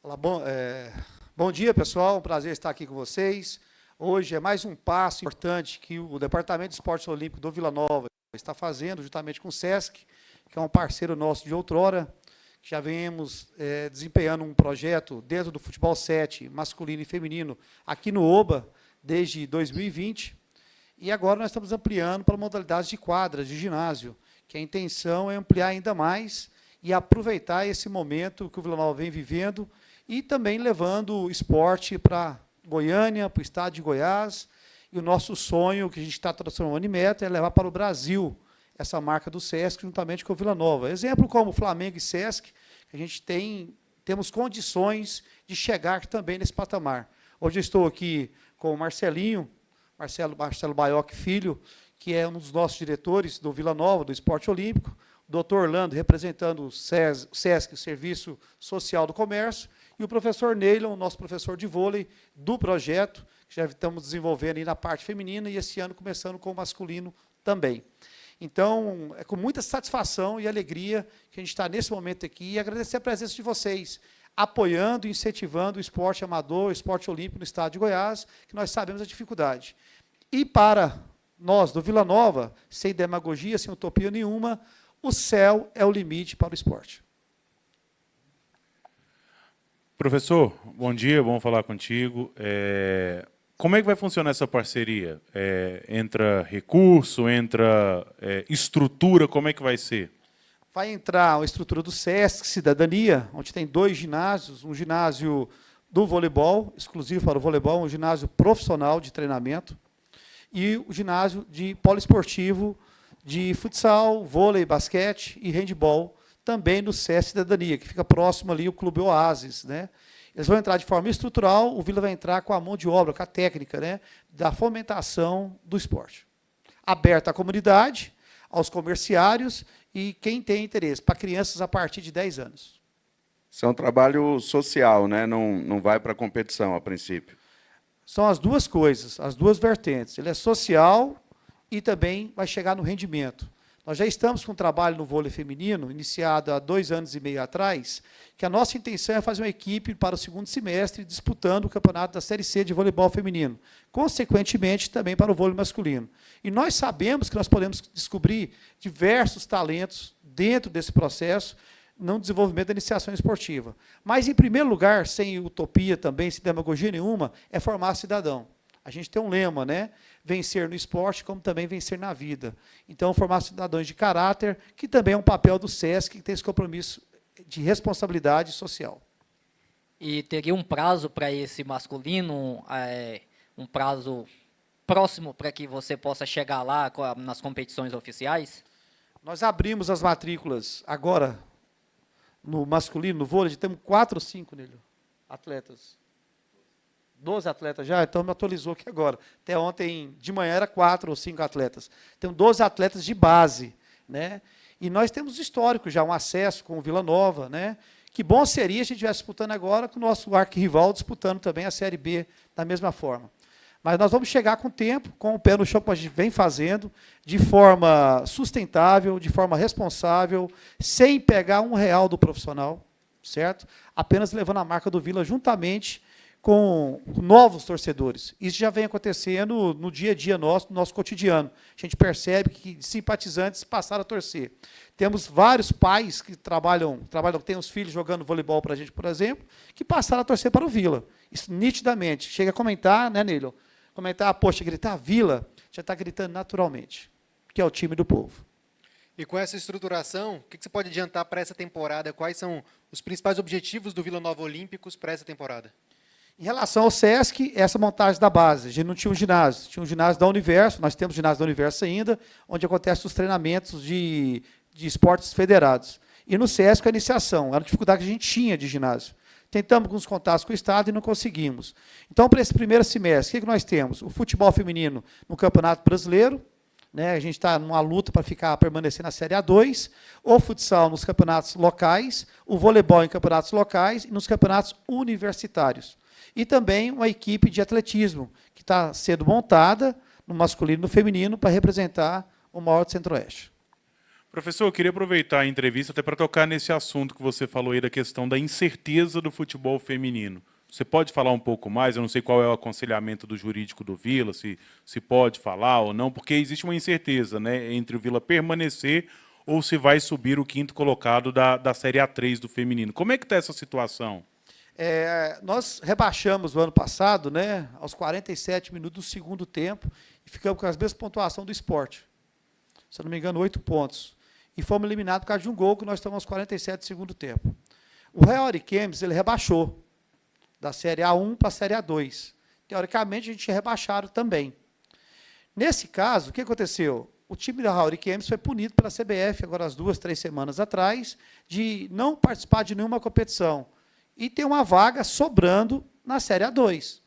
Olá, bom dia, pessoal. Um prazer estar aqui com vocês. Hoje é mais um passo importante que o Departamento de Esportes Olímpicos do Vila Nova está fazendo, juntamente com o SESC, que é um parceiro nosso de outrora, que já viemos desempenhando um projeto dentro do futebol 7, masculino e feminino, aqui no OBA, desde 2020. E agora nós estamos ampliando para modalidades de quadras, de ginásio, que a intenção é ampliar ainda mais e aproveitar esse momento que o Vila Nova vem vivendo e também levando o esporte para Goiânia, para o estado de Goiás. E o nosso sonho, que a gente está transformando em meta, é levar para o Brasil essa marca do SESC, juntamente com o Vila Nova. Exemplo como Flamengo e SESC, que a gente temos condições de chegar também nesse patamar. Hoje eu estou aqui com o Marcelo Baioc Filho, que é um dos nossos diretores do Vila Nova, do Esporte Olímpico, o doutor Orlando, representando o SESC, o Serviço Social do Comércio, e o professor Neilon, nosso professor de vôlei do projeto, que já estamos desenvolvendo aí na parte feminina, e esse ano começando com o masculino também. Então, é com muita satisfação e alegria que a gente está nesse momento aqui, e agradecer a presença de vocês, apoiando e incentivando o esporte amador, o esporte olímpico no estado de Goiás, que nós sabemos a dificuldade. E para nós, do Vila Nova, sem demagogia, sem utopia nenhuma, o céu é o limite para o esporte. Professor, bom dia, bom falar contigo. Como é que vai funcionar essa parceria? Entra recurso, entra estrutura, como é que vai ser? Vai entrar a estrutura do SESC Cidadania, onde tem 2 ginásios, um ginásio do voleibol, exclusivo para o voleibol, um ginásio profissional de treinamento, e o ginásio de poliesportivo de futsal, vôlei, basquete e handebol, também no SESC Cidadania, que fica próximo ali o Clube Oasis, né? Eles vão entrar de forma estrutural, o Vila vai entrar com a mão de obra, com a técnica, né, da fomentação do esporte. Aberta à comunidade, aos comerciários e quem tem interesse, para crianças a partir de 10 anos. Isso é um trabalho social, né? Não vai para a competição, a princípio. São as duas coisas, as duas vertentes. Ele é social e também vai chegar no rendimento. Nós já estamos com um trabalho no vôlei feminino, iniciado há 2 anos e meio atrás, que a nossa intenção é fazer uma equipe para o 2º semestre, disputando o campeonato da Série C de voleibol feminino, consequentemente também para o vôlei masculino. E nós sabemos que nós podemos descobrir diversos talentos dentro desse processo, no desenvolvimento da iniciação esportiva. Mas, em primeiro lugar, sem utopia também, sem demagogia nenhuma, é formar cidadão. A gente tem um lema, né? Vencer no esporte, como também vencer na vida. Então, formar cidadãos de caráter, que também é um papel do SESC, que tem esse compromisso de responsabilidade social. E teria um prazo para esse masculino, um prazo próximo para que você possa chegar lá nas competições oficiais? Nós abrimos as matrículas agora, no masculino, no vôlei, temos 4 ou 5 nele, atletas. 12 atletas já, então me atualizou aqui agora. Até ontem de manhã era 4 ou 5 atletas. Tem 12 atletas de base, né? E nós temos histórico já, um acesso com o Vila Nova, né? Que bom seria se a gente estivesse disputando agora com o nosso arquirrival, disputando também a Série B da mesma forma. Mas nós vamos chegar com o tempo, com o pé no chão, como a gente vem fazendo, de forma sustentável, de forma responsável, sem pegar R$1 do profissional, certo? Apenas levando a marca do Vila juntamente com novos torcedores. Isso já vem acontecendo no dia a dia nosso, no nosso cotidiano. A gente percebe que simpatizantes passaram a torcer. Temos vários pais que trabalham, têm os filhos jogando voleibol para a gente, por exemplo, que passaram a torcer para o Vila. Isso nitidamente. Chega a comentar, né, Neilon? Comentar, poxa, gritar Vila, já está gritando naturalmente, que é o time do povo. E com essa estruturação, o que você pode adiantar para essa temporada? Quais são os principais objetivos do Vila Nova Olímpicos para essa temporada? Em relação ao SESC, essa montagem da base. A gente não tinha um ginásio, tinha um ginásio da Universo, nós temos ginásio da Universo ainda, onde acontecem os treinamentos de esportes federados. E no SESC a iniciação, era a dificuldade que a gente tinha de ginásio. Tentamos alguns contatos com o Estado e não conseguimos. Então, para esse primeiro semestre, o que nós temos? O futebol feminino no Campeonato Brasileiro, né? A gente está numa luta para permanecer na Série A2, o futsal nos campeonatos locais, o voleibol em campeonatos locais e nos campeonatos universitários. E também uma equipe de atletismo, que está sendo montada no masculino e no feminino para representar o maior do Centro-Oeste. Professor, eu queria aproveitar a entrevista até para tocar nesse assunto que você falou aí da questão da incerteza do futebol feminino. Você pode falar um pouco mais? Eu não sei qual é o aconselhamento do jurídico do Vila, se pode falar ou não, porque existe uma incerteza, né, entre o Vila permanecer ou se vai subir o quinto colocado da Série A3 do feminino. Como é que está essa situação? Nós rebaixamos o ano passado, né, aos 47 minutos do segundo tempo e ficamos com as mesmas pontuações do Sport. Se eu não me engano, 8 pontos. E fomos eliminados por causa de um gol que nós estamos aos 47 do segundo tempo. O Real Ariquemes, ele rebaixou da Série A1 para a Série A2. Teoricamente, a gente rebaixaram também. Nesse caso, o que aconteceu? O time da Real Ariquemes foi punido pela CBF, agora as 2, 3 semanas atrás, de não participar de nenhuma competição. E tem uma vaga sobrando na Série A2.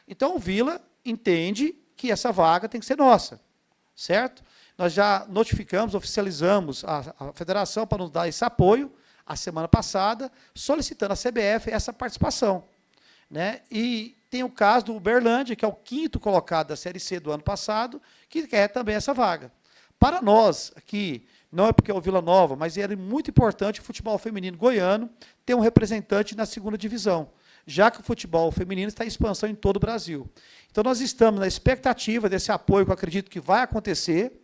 Então, o Vila entende que essa vaga tem que ser nossa, certo? Nós já notificamos, oficializamos a federação para nos dar esse apoio, a semana passada, solicitando à CBF essa participação, né? E tem o caso do Uberlândia, que é o 5º colocado da Série C do ano passado, que quer também essa vaga. Para nós, aqui, não é porque é o Vila Nova, mas era muito importante o futebol feminino goiano ter um representante na 2ª divisão, já que o futebol feminino está em expansão em todo o Brasil. Então, nós estamos na expectativa desse apoio, que eu acredito que vai acontecer,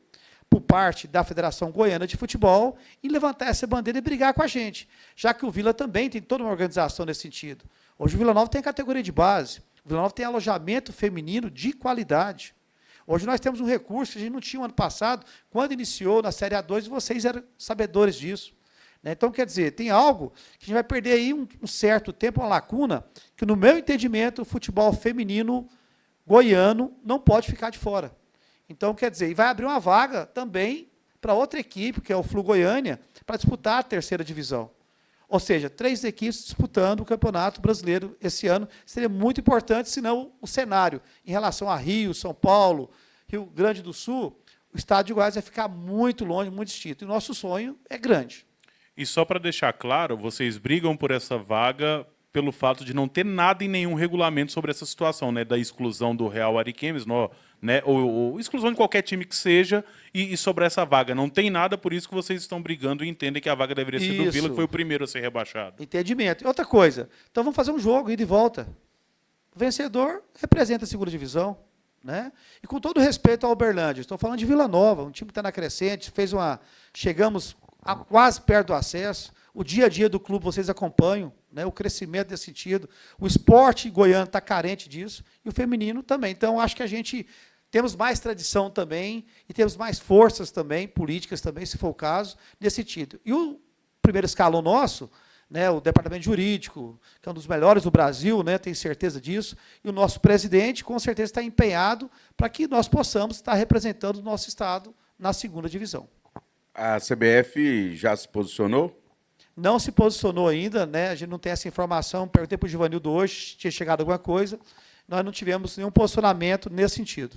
por parte da Federação Goiana de Futebol, e levantar essa bandeira e brigar com a gente, já que o Vila também tem toda uma organização nesse sentido. Hoje o Vila Nova tem categoria de base, o Vila Nova tem alojamento feminino de qualidade. Hoje nós temos um recurso que a gente não tinha no ano passado, quando iniciou na Série A2, vocês eram sabedores disso. Então, quer dizer, tem algo que a gente vai perder aí um certo tempo, uma lacuna, que, no meu entendimento, o futebol feminino goiano não pode ficar de fora. Então, quer dizer, e vai abrir uma vaga também para outra equipe, que é o Flu Goiânia, para disputar a 3ª divisão. Ou seja, 3 equipes disputando o Campeonato Brasileiro esse ano. Seria muito importante, senão o cenário, em relação a Rio, São Paulo, Rio Grande do Sul, o estado de Goiás vai ficar muito longe, muito distinto. E o nosso sonho é grande. E só para deixar claro, vocês brigam por essa vaga pelo fato de não ter nada em nenhum regulamento sobre essa situação, né, da exclusão do Real Ariquemes, né, ou exclusão de qualquer time que seja, e sobre essa vaga. Não tem nada, por isso que vocês estão brigando e entendem que a vaga deveria ser do Vila, que foi o primeiro a ser rebaixado. Entendimento. E outra coisa, então vamos fazer um jogo, ida e volta. O vencedor representa a 2ª divisão. Né? E com todo respeito ao Uberlândia, estou falando de Vila Nova, um time que está na crescente, chegamos quase perto do acesso. O dia a dia do clube vocês acompanham, né, o crescimento desse sentido. O esporte goiano está carente disso, e o feminino também. Então, acho que a gente temos mais tradição também, e temos mais forças também, políticas também, se for o caso, nesse sentido. E o primeiro escalão nosso, né, o departamento jurídico, que é um dos melhores do Brasil, né, tenho certeza disso, e o nosso presidente, com certeza, está empenhado para que nós possamos estar representando o nosso estado na 2ª divisão. A CBF já se posicionou? Não se posicionou ainda, né? A gente não tem essa informação. Perguntei para o Givanildo hoje se tinha chegado alguma coisa. Nós não tivemos nenhum posicionamento nesse sentido.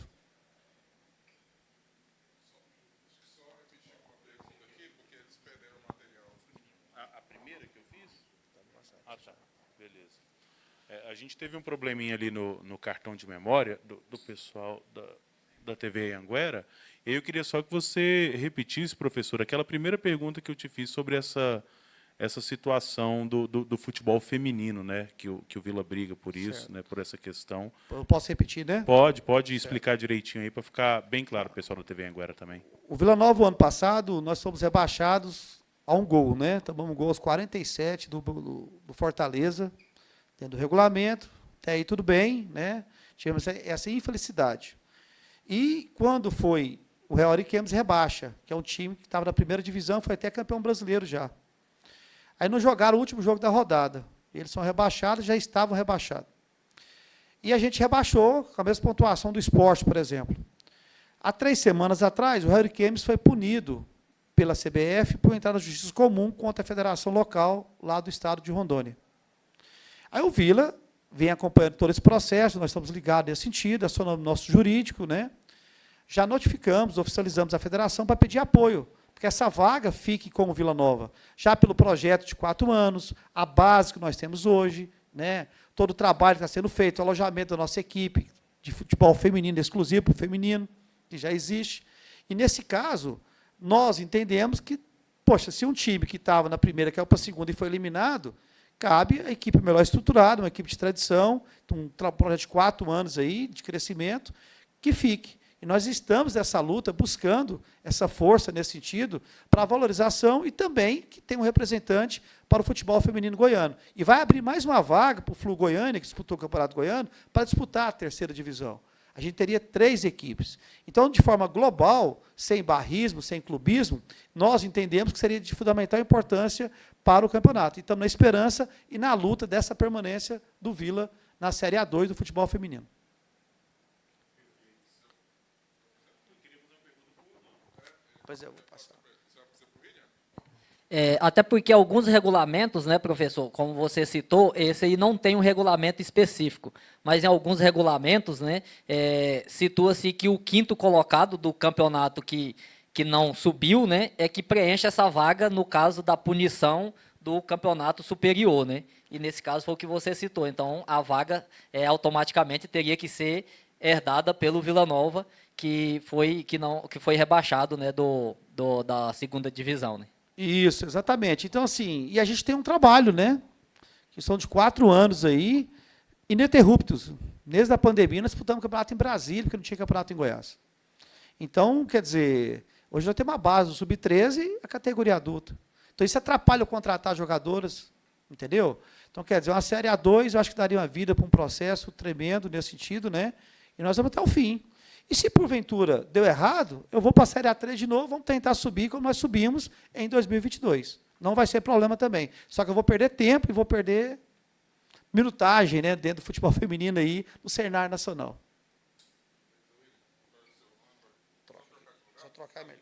A primeira que eu fiz? Ah, tá. Beleza. A gente teve um probleminha ali no cartão de memória do pessoal da TV Anhanguera. Eu queria só que você repetisse, professor, aquela primeira pergunta que eu te fiz sobre essa situação do futebol feminino, né? Que o Vila briga por isso, né? Por essa questão. Eu posso repetir, né? Pode explicar direitinho aí, para ficar bem claro, pessoal da TV Anhanguera também. O Vila Nova, o ano passado, nós fomos rebaixados a um gol, né? Tomamos um gol aos 47 do Fortaleza, dentro do regulamento. Até aí tudo bem, né? Tivemos essa infelicidade. E quando foi o Real Ariquemes rebaixa, que é um time que estava na 1ª divisão, foi até campeão brasileiro já. Aí não jogaram o último jogo da rodada. Eles são rebaixados, já estavam rebaixados. E a gente rebaixou com a mesma pontuação do Sport, por exemplo. Há 3 semanas atrás, o Real Ariquemes foi punido pela CBF por entrar na justiça comum contra a federação local lá do estado de Rondônia. Aí o Vila vem acompanhando todo esse processo, nós estamos ligados nesse sentido, acionando o nosso jurídico, né? Já notificamos, oficializamos a federação para pedir apoio, porque essa vaga fique com o Vila Nova, já pelo projeto de 4 anos, a base que nós temos hoje, né? Todo o trabalho que está sendo feito, o alojamento da nossa equipe de futebol feminino, exclusivo para o feminino, que já existe. E, nesse caso, nós entendemos que, poxa, se um time que estava na primeira caiu para a segunda e foi eliminado, cabe a equipe melhor estruturada, uma equipe de tradição, um projeto de 4 anos aí, de crescimento, que fique. E nós estamos nessa luta, buscando essa força nesse sentido, para a valorização e também que tem um representante para o futebol feminino goiano. E vai abrir mais uma vaga para o Flu Goiânia, que disputou o Campeonato Goiano, para disputar a 3ª divisão. A gente teria 3 equipes. Então, de forma global, sem barrismo, sem clubismo, nós entendemos que seria de fundamental importância para o campeonato. E estamos na esperança e na luta dessa permanência do Vila na Série A2 do futebol feminino. Pois eu vou passar. Até porque alguns regulamentos, né, professor, como você citou, esse aí não tem um regulamento específico, mas em alguns regulamentos, né, situa-se que o 5º colocado do campeonato que não subiu, né, é que preenche essa vaga no caso da punição do campeonato superior, né? E nesse caso foi o que você citou. Então a vaga automaticamente teria que ser herdada pelo Vila Nova, que foi rebaixado, né, da 2ª divisão, né? Isso, exatamente. Então, assim, e a gente tem um trabalho, né? Que são de 4 anos aí, ininterruptos. Desde a pandemia, nós disputamos campeonato em Brasília, porque não tinha campeonato em Goiás. Então, quer dizer, hoje nós temos uma base do Sub-13 e a categoria adulta. Então, isso atrapalha eu contratar jogadoras, entendeu? Então, quer dizer, uma Série A2, eu acho que daria uma vida para um processo tremendo nesse sentido, né? E nós vamos até o fim. E se porventura deu errado, eu vou para a Série A3 de novo, vamos tentar subir como nós subimos em 2022. Não vai ser problema também. Só que eu vou perder tempo e vou perder minutagem, né, dentro do futebol feminino aí, no cenário nacional. Só trocar melhor.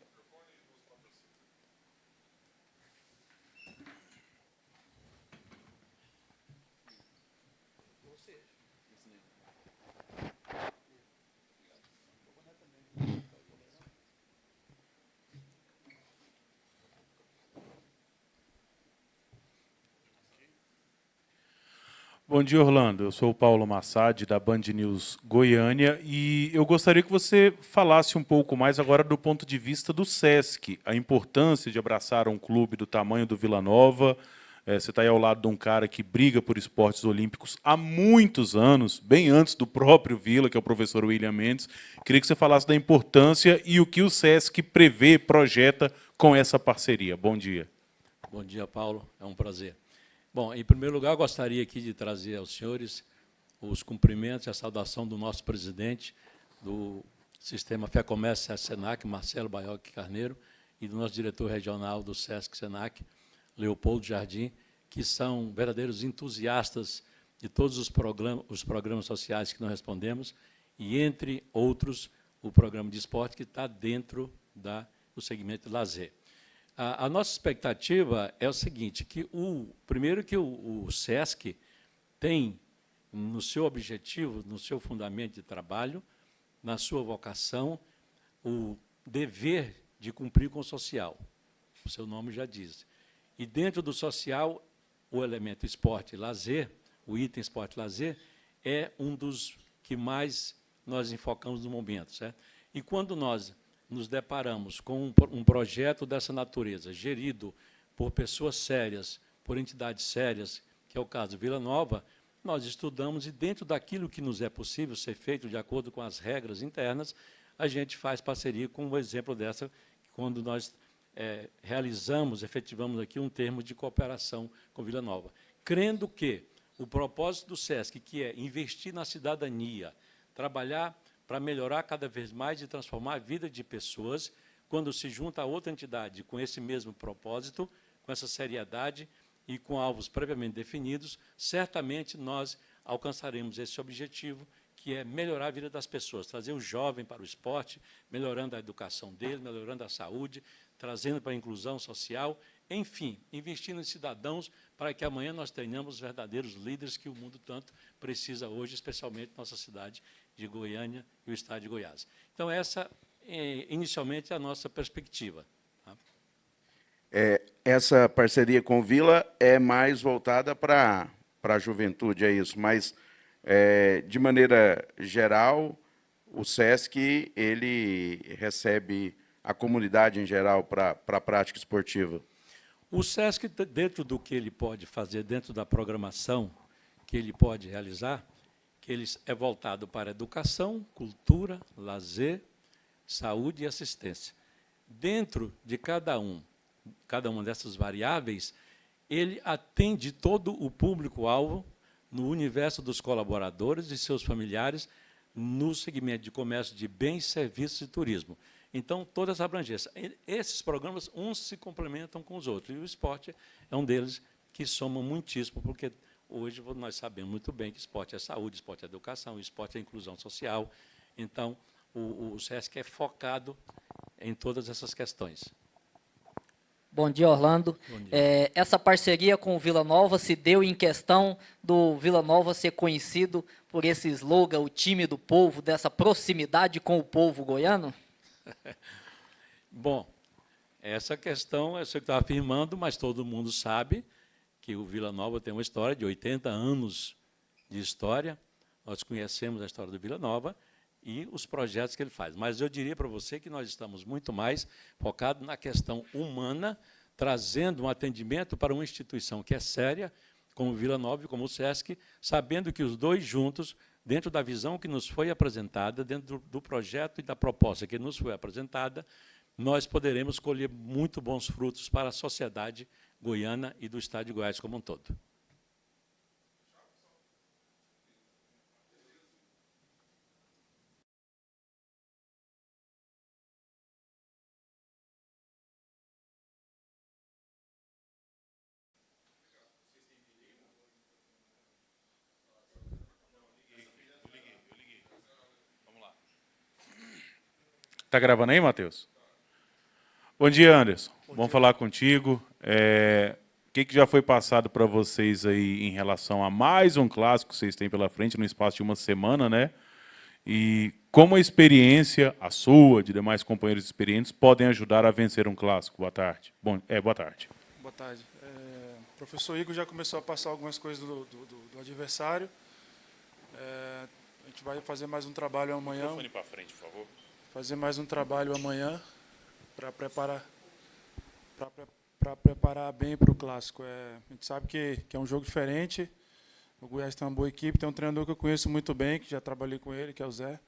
Bom dia, Orlando. Eu sou o Paulo Massad, da Band News Goiânia, e eu gostaria que você falasse um pouco mais agora do ponto de vista do SESC, a importância de abraçar um clube do tamanho do Vila Nova. Você está aí ao lado de um cara que briga por esportes olímpicos há muitos anos, bem antes do próprio Vila, que é o professor William Mendes. Queria que você falasse da importância e o que o SESC prevê, projeta com essa parceria. Bom dia. Bom dia, Paulo. É um prazer. Bom, em primeiro lugar, gostaria aqui de trazer aos senhores os cumprimentos e a saudação do nosso presidente do Sistema Fé Comércio Senac, Marcelo Baioc Carneiro, e do nosso diretor regional do SESC Senac, Leopoldo Jardim, que são verdadeiros entusiastas de todos os programas sociais que nós respondemos, e, entre outros, o programa de esporte que está dentro do segmento de lazer. A nossa expectativa é o seguinte, que primeiro que o SESC tem no seu objetivo, no seu fundamento de trabalho, na sua vocação, o dever de cumprir com o social. O seu nome já diz. E dentro do social, o elemento esporte e lazer, o item esporte e lazer, é um dos que mais nós enfocamos no momento, certo? E quando nós nos deparamos com um projeto dessa natureza, gerido por pessoas sérias, por entidades sérias, que é o caso do Vila Nova, nós estudamos e, dentro daquilo que nos é possível ser feito de acordo com as regras internas, a gente faz parceria com um exemplo dessa, quando nós efetivamos aqui um termo de cooperação com Vila Nova. Crendo que o propósito do SESC, que é investir na cidadania, trabalhar para melhorar cada vez mais e transformar a vida de pessoas, quando se junta a outra entidade com esse mesmo propósito, com essa seriedade e com alvos previamente definidos, certamente nós alcançaremos esse objetivo, que é melhorar a vida das pessoas, trazer o jovem para o esporte, melhorando a educação dele, melhorando a saúde, trazendo para a inclusão social, enfim, investindo em cidadãos para que amanhã nós tenhamos verdadeiros líderes que o mundo tanto precisa hoje, especialmente nossa cidade de Goiânia e o estado de Goiás. Então, essa inicialmente é a nossa perspectiva. Tá? Essa parceria com o Vila é mais voltada para a juventude, é isso, mas, de maneira geral, o SESC ele recebe a comunidade em geral para a prática esportiva? O SESC, dentro do que ele pode fazer, dentro da programação que ele pode realizar, que ele é voltado para educação, cultura, lazer, saúde e assistência. Dentro de cada uma dessas variáveis, ele atende todo o público-alvo no universo dos colaboradores e seus familiares no segmento de comércio de bens, serviços e turismo. Então, toda essa abrangência. Esses programas, uns se complementam com os outros, e o esporte é um deles que soma muitíssimo, porque hoje nós sabemos muito bem que esporte é saúde, esporte é educação, esporte é inclusão social. Então, o SESC é focado em todas essas questões. Bom dia, Orlando. Bom dia. Essa parceria com o Vila Nova se deu em questão do Vila Nova ser conhecido por esse slogan, o time do povo, dessa proximidade com o povo goiano? Bom, essa questão eu sei que está afirmando, mas todo mundo sabe que o Vila Nova tem uma história de 80 anos de história. Nós conhecemos a história do Vila Nova e os projetos que ele faz. Mas eu diria para você que nós estamos muito mais focados na questão humana, trazendo um atendimento para uma instituição que é séria, como o Vila Nova e como o SESC, sabendo que os dois juntos, dentro da visão que nos foi apresentada, dentro do projeto e da proposta que nos foi apresentada, nós poderemos colher muito bons frutos para a sociedade goiana e do Estado de Goiás como um todo. Está gravando aí, Matheus? Bom dia, Anderson. Vamos falar contigo. O que já foi passado para vocês aí em relação a mais um clássico que vocês têm pela frente no espaço de uma semana, né? E como a experiência, a sua, de demais companheiros experientes, podem ajudar a vencer um clássico? Boa tarde. Boa tarde. Boa tarde. O professor Igor já começou a passar algumas coisas do adversário. A gente vai fazer mais um trabalho amanhã. Para frente, por favor. Fazer mais um trabalho amanhã para preparar bem para o clássico. A gente sabe que é um jogo diferente. O Goiás tem uma boa equipe, tem um treinador que eu conheço muito bem, que já trabalhei com ele, que é o Zé.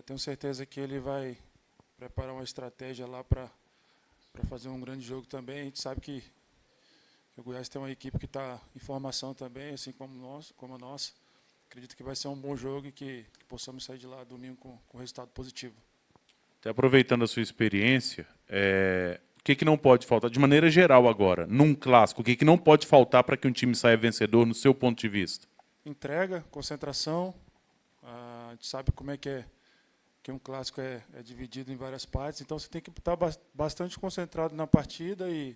Tenho certeza que ele vai preparar uma estratégia lá para fazer um grande jogo também. A gente sabe que o Goiás tem uma equipe que está em formação também, assim como a nossa. Acredito que vai ser um bom jogo e que possamos sair de lá domingo com resultado positivo. Até aproveitando a sua experiência, o que não pode faltar, de maneira geral agora, num clássico, o que não pode faltar para que um time saia vencedor, no seu ponto de vista? Entrega, concentração. A gente sabe como é que um clássico é dividido em várias partes, então você tem que estar bastante concentrado na partida e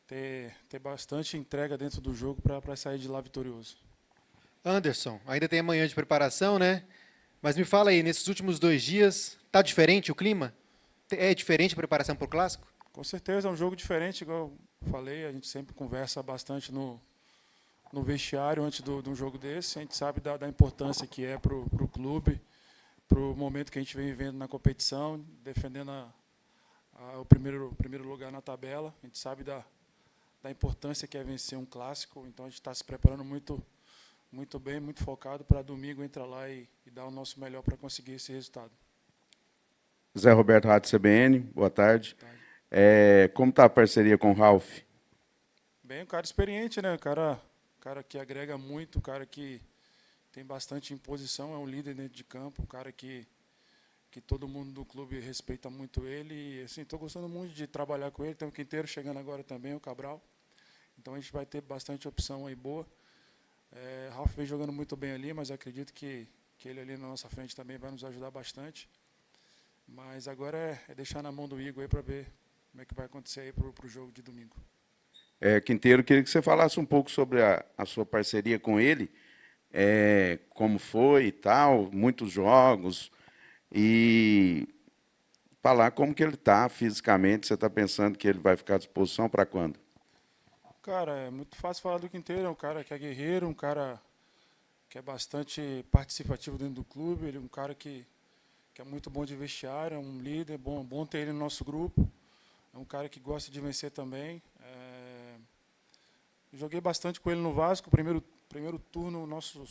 ter bastante entrega dentro do jogo para sair de lá vitorioso. Anderson, ainda tem amanhã de preparação, né? Mas me fala aí, nesses últimos 2 dias, está diferente o clima? É diferente a preparação para o clássico? Com certeza, é um jogo diferente, igual eu falei, a gente sempre conversa bastante no vestiário antes de um jogo desse, a gente sabe da importância que é para o clube, para o momento que a gente vem vivendo na competição, defendendo o primeiro lugar na tabela, a gente sabe da importância que é vencer um clássico, então a gente está se preparando muito bem, muito focado para domingo entrar lá e dar o nosso melhor para conseguir esse resultado. Zé Roberto, Rádio CBN, boa tarde. Boa tarde. Como está a parceria com o Ralf? Bem, um cara experiente, né? Um cara que agrega muito, um cara que tem bastante imposição, é um líder dentro de campo, um cara que todo mundo do clube respeita muito ele. E assim, estou gostando muito de trabalhar com ele. Tem o Quinteiro chegando agora também, o Cabral. Então a gente vai ter bastante opção aí boa. Ralf vem jogando muito bem ali, mas acredito que ele ali na nossa frente também vai nos ajudar bastante. Mas agora é deixar na mão do Igor aí para ver como é que vai acontecer aí para o jogo de domingo. Quinteiro, queria que você falasse um pouco sobre a sua parceria com ele, como foi e tal, muitos jogos, e falar como que ele está fisicamente. Você está pensando que ele vai ficar à disposição para quando? Cara, é muito fácil falar do Quinteiro, é um cara que é guerreiro, um cara que é bastante participativo dentro do clube, ele é um cara que que é muito bom de vestiário, é um líder, bom ter ele no nosso grupo. É um cara que gosta de vencer também. Joguei bastante com ele no Vasco, primeiro turno, nosso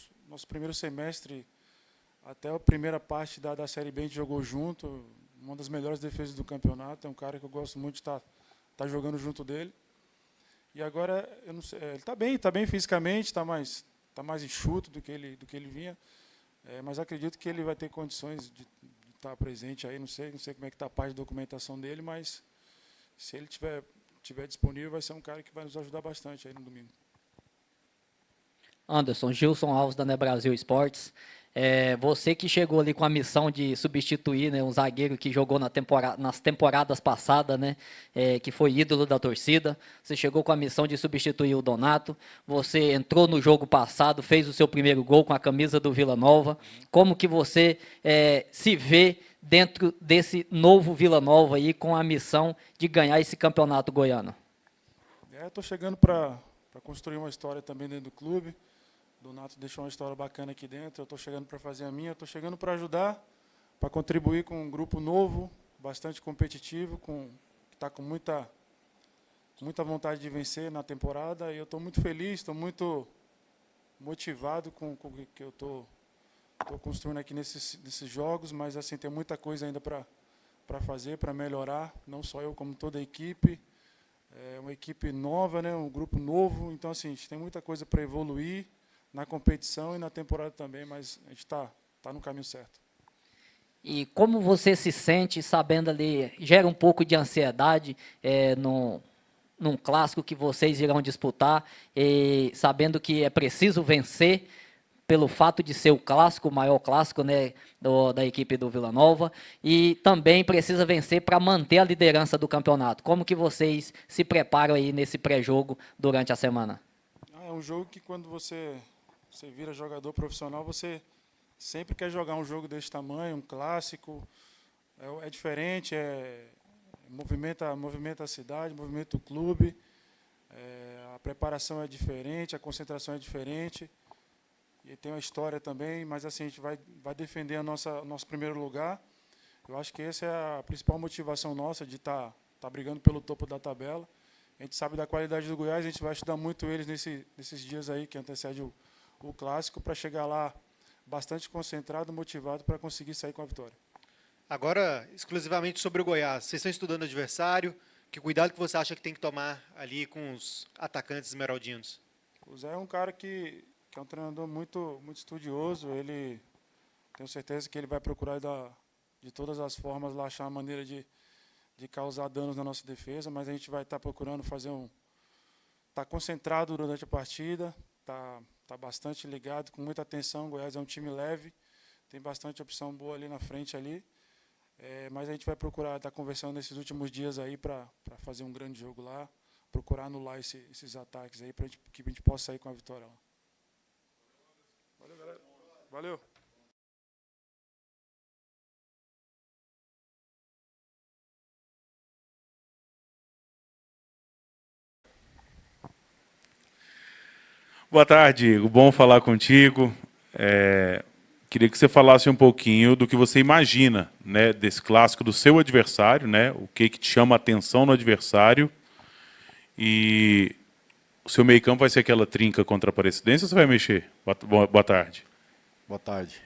primeiro semestre, até a primeira parte da Série B a gente jogou junto, uma das melhores defesas do campeonato. É um cara que eu gosto muito de estar jogando junto dele. E agora, eu não sei, ele está bem fisicamente, está mais enxuto do que ele vinha, mas acredito que ele vai ter condições de estar presente aí. Não sei como é que está a parte de documentação dele, mas se ele tiver disponível, vai ser um cara que vai nos ajudar bastante aí no domingo. Anderson, Gilson Alves da Nebrasil Esportes. Você que chegou ali com a missão de substituir, né, um zagueiro que jogou nas temporadas passadas, né, que foi ídolo da torcida. Você chegou com a missão de substituir o Donato. Você entrou no jogo passado, fez o seu primeiro gol com a camisa do Vila Nova. Como que você se vê dentro desse novo Vila Nova aí, com a missão de ganhar esse campeonato goiano? Estou chegando para construir uma história também dentro do clube. O Donato deixou uma história bacana aqui dentro, eu estou chegando para fazer a minha, estou chegando para ajudar, para contribuir com um grupo novo, bastante competitivo, que está com muita vontade de vencer na temporada, e eu estou muito feliz, estou muito motivado com o que eu estou construindo aqui nesses jogos, mas assim, tem muita coisa ainda para fazer, para melhorar, não só eu, como toda a equipe. É uma equipe nova, né, um grupo novo, então assim, a gente tem muita coisa para evoluir na competição e na temporada também, mas a gente está no caminho certo. E como você se sente sabendo ali, gera um pouco de ansiedade num clássico que vocês irão disputar, e sabendo que é preciso vencer pelo fato de ser o clássico, o maior clássico, né, da equipe do Vila Nova, e também precisa vencer para manter a liderança do campeonato. Como que vocês se preparam aí nesse pré-jogo durante a semana? É um jogo que quando você vira jogador profissional, você sempre quer jogar um jogo desse tamanho, um clássico. É diferente, movimenta a cidade, movimenta o clube. A preparação é diferente, a concentração é diferente. E tem uma história também, mas assim, a gente vai defender nosso primeiro lugar. Eu acho que essa é a principal motivação nossa, de estar brigando pelo topo da tabela. A gente sabe da qualidade do Goiás, a gente vai estudar muito eles nesses dias aí que antecede o clássico, para chegar lá bastante concentrado, motivado, para conseguir sair com a vitória. Agora, exclusivamente sobre o Goiás, vocês estão estudando o adversário, que cuidado que você acha que tem que tomar ali com os atacantes esmeraldinos? O Zé é um cara que é um treinador muito estudioso, tenho certeza que ele vai procurar de todas as formas lá achar uma maneira de causar danos na nossa defesa, mas a gente vai estar procurando estar concentrado durante a partida, tá bastante ligado, com muita atenção. O Goiás é um time leve, tem bastante opção boa ali na frente ali, mas a gente vai procurar estar conversando nesses últimos dias aí para fazer um grande jogo lá, procurar anular esses ataques aí, para que a gente possa sair com a vitória lá. Valeu, galera. Valeu. Boa tarde, Igor. Bom falar contigo. Queria que você falasse um pouquinho do que você imagina, né, desse clássico, do seu adversário, né, o que te chama a atenção no adversário. E o seu meio-campo vai ser aquela trinca contra a Aparecidense ou você vai mexer? Boa tarde. Boa tarde.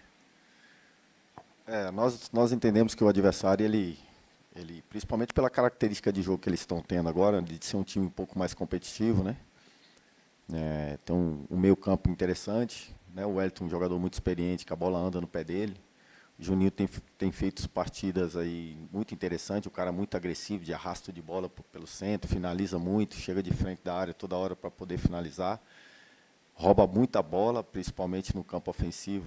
Nós entendemos que o adversário, ele, principalmente pela característica de jogo que eles estão tendo agora, de ser um time um pouco mais competitivo, né? Tem um meio-campo interessante, né? O Wellington, um jogador muito experiente, que a bola anda no pé dele. O Juninho tem feito partidas aí muito interessantes, o cara muito agressivo, de arrasto de bola pelo centro, finaliza muito, chega de frente da área toda hora para poder finalizar. Rouba muita bola, principalmente no campo ofensivo,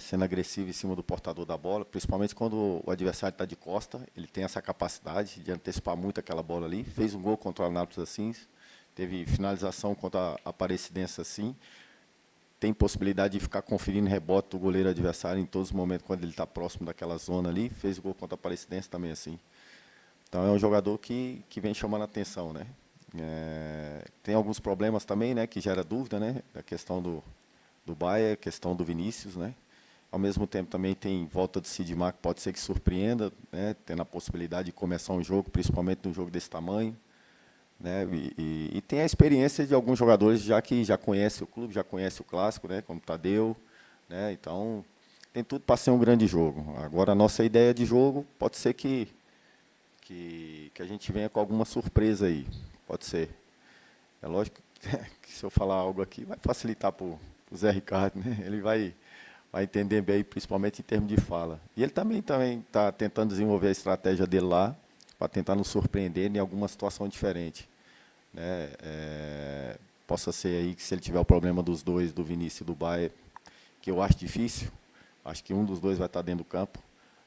sendo agressivo em cima do portador da bola, principalmente quando o adversário está de costa, ele tem essa capacidade de antecipar muito aquela bola ali. Fez um gol contra o Anápolis assim, teve finalização contra a Aparecidense assim. Tem possibilidade de ficar conferindo rebote do goleiro adversário em todos os momentos quando ele está próximo daquela zona ali. Fez o gol contra a Aparecidense também assim. Então é um jogador que vem chamando a atenção, né? Tem alguns problemas também, né, que gera dúvida, né? A questão do Baia, a questão do Vinícius, né? Ao mesmo tempo também tem volta do Sidmar, que pode ser que surpreenda, né, tendo a possibilidade de começar um jogo, principalmente num jogo desse tamanho. Né, e tem a experiência de alguns jogadores já que já conhecem o clube, já conhecem o clássico, né, como Tadeu. Né, então, tem tudo para ser um grande jogo. Agora, a nossa ideia de jogo pode ser que a gente venha com alguma surpresa aí. Pode ser. É lógico que se eu falar algo aqui, vai facilitar para o Zé Ricardo. Né? Ele vai entender bem, principalmente em termos de fala. E ele também está tentando desenvolver a estratégia dele lá, para tentar nos surpreender em alguma situação diferente. Né? Possa ser aí que se ele tiver o problema dos dois, do Vinícius e do Baia, que eu acho difícil, acho que um dos dois vai estar dentro do campo.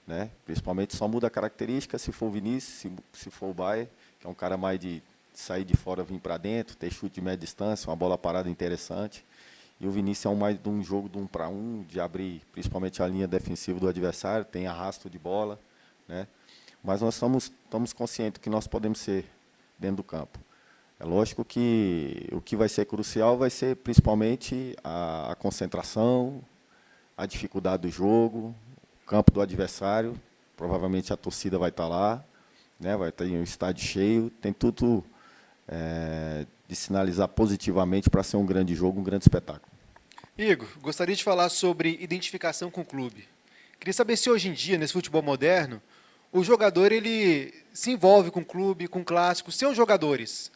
Né? Principalmente só muda a característica se for o Vinícius, se for o Baia, que é um cara mais de sair de fora, vir para dentro, ter chute de média distância, uma bola parada interessante. E o Vinícius é mais de um jogo de 1 para 1, de abrir principalmente a linha defensiva do adversário, tem arrasto de bola. Né? Mas nós estamos conscientes que nós podemos ser dentro do campo. É lógico que o que vai ser crucial vai ser principalmente a concentração, a dificuldade do jogo, o campo do adversário. Provavelmente a torcida vai estar lá, né? Vai ter um estádio cheio, tem tudo de sinalizar positivamente para ser um grande jogo, um grande espetáculo. Igor, gostaria de falar sobre identificação com o clube. Queria saber se hoje em dia, nesse futebol moderno, o jogador ele se envolve com o clube, com o clássico. Seus jogadores,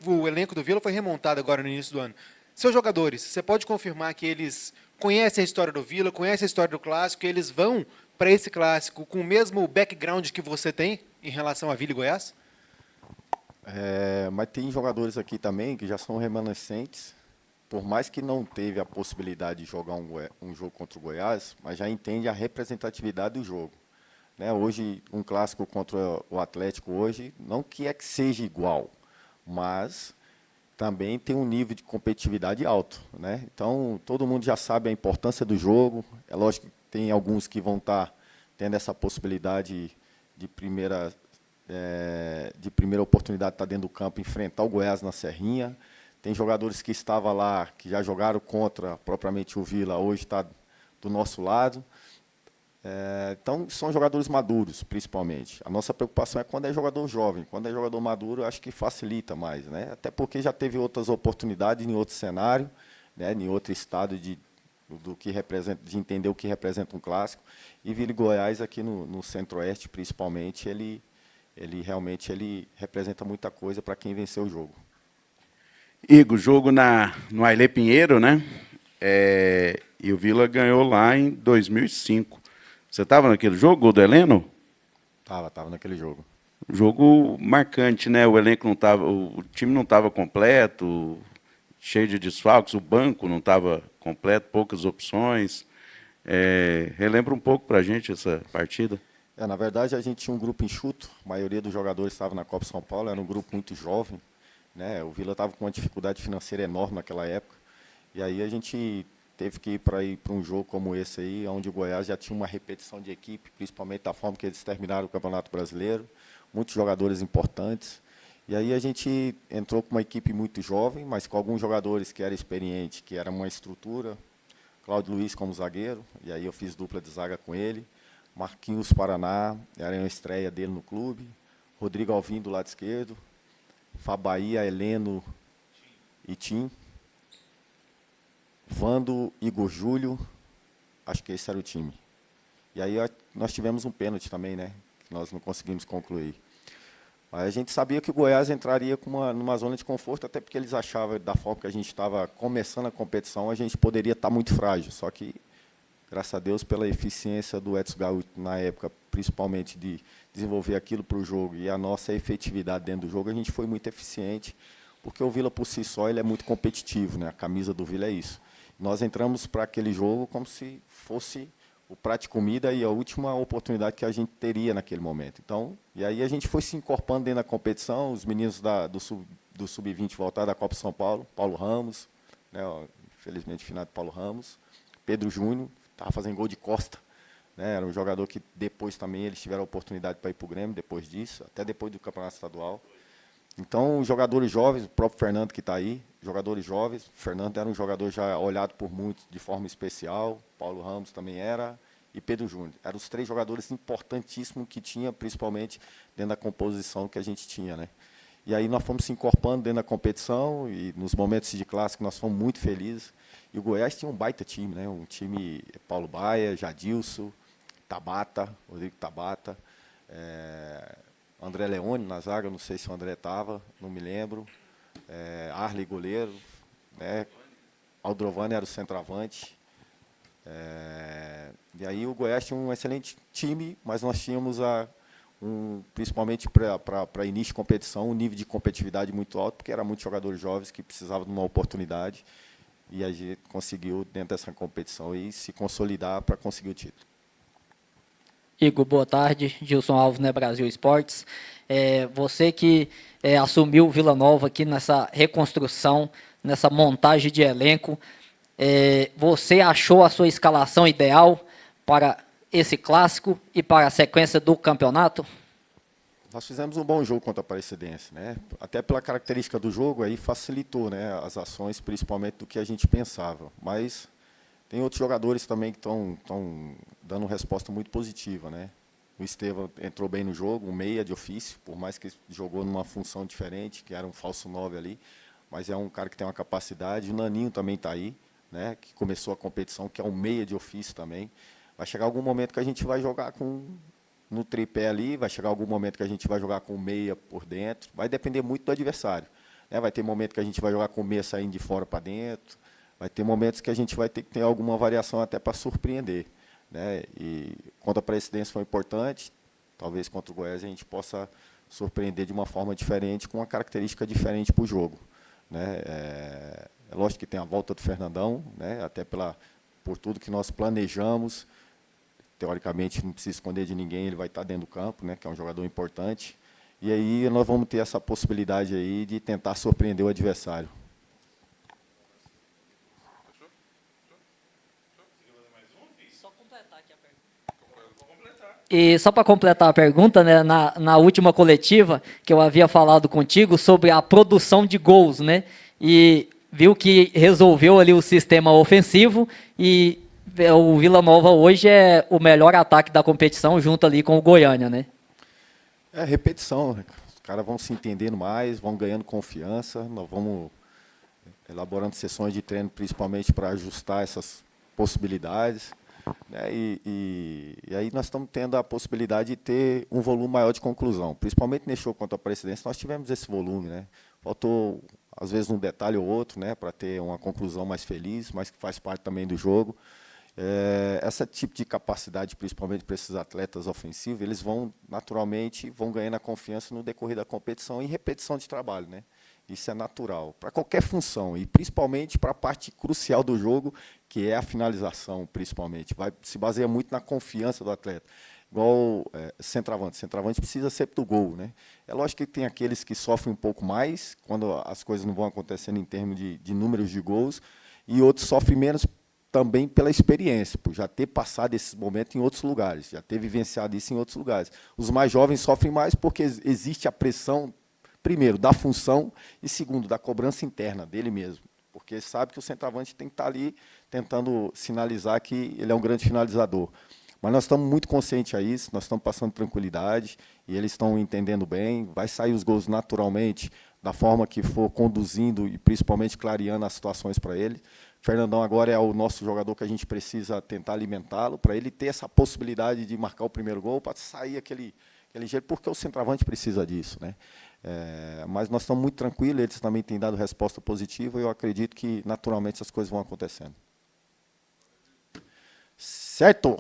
o elenco do Vila foi remontado agora no início do ano. Seus jogadores, você pode confirmar que eles conhecem a história do Vila, conhecem a história do clássico, e eles vão para esse clássico com o mesmo background que você tem em relação a Vila e Goiás? Mas tem jogadores aqui também que já são remanescentes, por mais que não teve a possibilidade de jogar um jogo contra o Goiás, mas já entende a representatividade do jogo. Né? Hoje, um clássico contra o Atlético hoje, não que seja igual, mas também tem um nível de competitividade alto. Né? Então, todo mundo já sabe a importância do jogo. É lógico que tem alguns que vão estar tendo essa possibilidade de primeira oportunidade de estar dentro do campo, enfrentar o Goiás na Serrinha. Tem jogadores que estavam lá, que já jogaram contra propriamente o Vila, hoje está do nosso lado. Então, são jogadores maduros, principalmente. A nossa preocupação é quando é jogador jovem. Quando é jogador maduro, acho que facilita mais. Né? Até porque já teve outras oportunidades em outro cenário, né? Em outro estado de entender o que representa um clássico. E Vila e Goiás, aqui no Centro-Oeste, principalmente, ele realmente representa muita coisa para quem venceu o jogo. Igor, jogo no Ailê Pinheiro, né? E o Vila ganhou lá em 2005. Você estava naquele jogo, gol do Heleno? Estava naquele jogo. Jogo marcante, né? O elenco não estava, o time não estava completo, cheio de desfalques, o banco não estava completo, poucas opções. Relembra um pouco para a gente essa partida. Na verdade, a gente tinha um grupo enxuto, a maioria dos jogadores estava na Copa São Paulo, era um grupo muito jovem. Né? O Vila estava com uma dificuldade financeira enorme naquela época. E aí a gente teve que ir para um jogo como esse aí, onde o Goiás já tinha uma repetição de equipe, principalmente da forma que eles terminaram o Campeonato Brasileiro, muitos jogadores importantes. E aí a gente entrou com uma equipe muito jovem, mas com alguns jogadores que eram experientes, que era uma estrutura. Cláudio Luiz como zagueiro, e aí eu fiz dupla de zaga com ele. Marquinhos Paraná, era uma estreia dele no clube. Rodrigo Alvim do lado esquerdo. Fabaía, Heleno e Tim. Vando, Igor Júlio, acho que esse era o time. E aí nós tivemos um pênalti também, né? Que nós não conseguimos concluir. Mas a gente sabia que o Goiás entraria numa zona de conforto, até porque eles achavam, da forma que a gente estava começando a competição, a gente poderia estar muito frágil. Só que, graças a Deus, pela eficiência do Edson Gaúcho na época, principalmente de desenvolver aquilo para o jogo e a nossa efetividade dentro do jogo, a gente foi muito eficiente, porque o Vila, por si só, ele é muito competitivo, né? A camisa do Vila é isso. Nós entramos para aquele jogo como se fosse o prato de comida e a última oportunidade que a gente teria naquele momento. Então, e aí a gente foi se incorporando dentro da competição, os meninos do Sub-20 voltaram da Copa São Paulo, Paulo Ramos, né? Infelizmente, finado Paulo Ramos, Pedro Júnior, estava fazendo gol de costa. Né? Era um jogador que depois também eles tiveram a oportunidade para ir para o Grêmio, depois disso, até depois do Campeonato Estadual. Então, jogadores jovens, o próprio Fernando que está aí, jogadores jovens. O Fernando era um jogador já olhado por muitos de forma especial, Paulo Ramos também era, e Pedro Júnior. Eram os 3 jogadores importantíssimos que tinha, principalmente dentro da composição que a gente tinha, né? E aí nós fomos se incorporando dentro da competição e nos momentos de clássico nós fomos muito felizes. E o Goiás tinha um baita time, né? Um time Paulo Baia, Jadilson, Tabata, Rodrigo Tabata, André Leone na zaga, não sei se o André estava, não me lembro. Arley goleiro, né? Aldrovani era o centroavante. E aí o Goiás tinha um excelente time, mas nós tínhamos principalmente para início de competição, um nível de competitividade muito alto, porque eram muitos jogadores jovens que precisavam de uma oportunidade, e a gente conseguiu, dentro dessa competição, aí, se consolidar para conseguir o título. Igor, boa tarde. Gilson Alves, né, Brasil Esportes. Você que assumiu o Vila Nova aqui nessa reconstrução, nessa montagem de elenco, você achou a sua escalação ideal para esse clássico e para a sequência do campeonato? Nós fizemos um bom jogo contra a Aparecidense, né? Até pela característica do jogo, aí facilitou, né, as ações, principalmente do que a gente pensava. Mas tem outros jogadores também que estão dando resposta muito positiva, né? O Estevam entrou bem no jogo, um meia de ofício, por mais que jogou numa função diferente, que era um falso 9 ali, mas é um cara que tem uma capacidade. O Naninho também está aí, né, que começou a competição, que é um meia de ofício também. Vai chegar algum momento que a gente vai jogar no tripé ali, vai chegar algum momento que a gente vai jogar com meia por dentro, vai depender muito do adversário, né? Vai ter momento que a gente vai jogar com meia saindo de fora para dentro, vai ter momentos que a gente vai ter que ter alguma variação até para surpreender, né? E contra a Aparecidense foi importante, talvez contra o Goiás a gente possa surpreender de uma forma diferente, com uma característica diferente para o jogo, né? É lógico que tem a volta do Fernandão, né? Até por tudo que nós planejamos. Teoricamente, não precisa esconder de ninguém, ele vai estar dentro do campo, né, que é um jogador importante. E aí nós vamos ter essa possibilidade aí de tentar surpreender o adversário. E só para completar a pergunta, né, na última coletiva que eu havia falado contigo sobre a produção de gols, né, e viu que resolveu ali o sistema ofensivo e o Vila Nova hoje é o melhor ataque da competição, junto ali com o Goiânia, né? Repetição, né? Os caras vão se entendendo mais, vão ganhando confiança, nós vamos elaborando sessões de treino, principalmente para ajustar essas possibilidades, né? E aí nós estamos tendo a possibilidade de ter um volume maior de conclusão, principalmente nesse jogo contra a Aparecidense, nós tivemos esse volume, né? Faltou, às vezes, um detalhe ou outro, né, para ter uma conclusão mais feliz, mas que faz parte também do jogo. Esse tipo de capacidade, principalmente para esses atletas ofensivos, eles vão naturalmente ganhando a confiança no decorrer da competição e repetição de trabalho, né? Isso é natural para qualquer função e principalmente para a parte crucial do jogo, que é a finalização, principalmente. Se baseia muito na confiança do atleta. Igual centroavante. Centroavante precisa sempre do gol, né? É lógico que tem aqueles que sofrem um pouco mais quando as coisas não vão acontecendo em termos de números de gols, e outros sofrem menos também pela experiência, por já ter passado esses momentos em outros lugares, já ter vivenciado isso em outros lugares. Os mais jovens sofrem mais porque existe a pressão, primeiro, da função, e segundo, da cobrança interna dele mesmo, porque sabe que o centroavante tem que estar ali tentando sinalizar que ele é um grande finalizador. Mas nós estamos muito conscientes a isso, nós estamos passando tranquilidade, e eles estão entendendo bem, vai sair os gols naturalmente, da forma que for conduzindo e principalmente clareando as situações para ele. Fernandão agora é o nosso jogador que a gente precisa tentar alimentá-lo, para ele ter essa possibilidade de marcar o primeiro gol, para sair aquele jeito, porque o centroavante precisa disso, né? Mas nós estamos muito tranquilos, eles também têm dado resposta positiva, e eu acredito que naturalmente essas coisas vão acontecendo. Certo?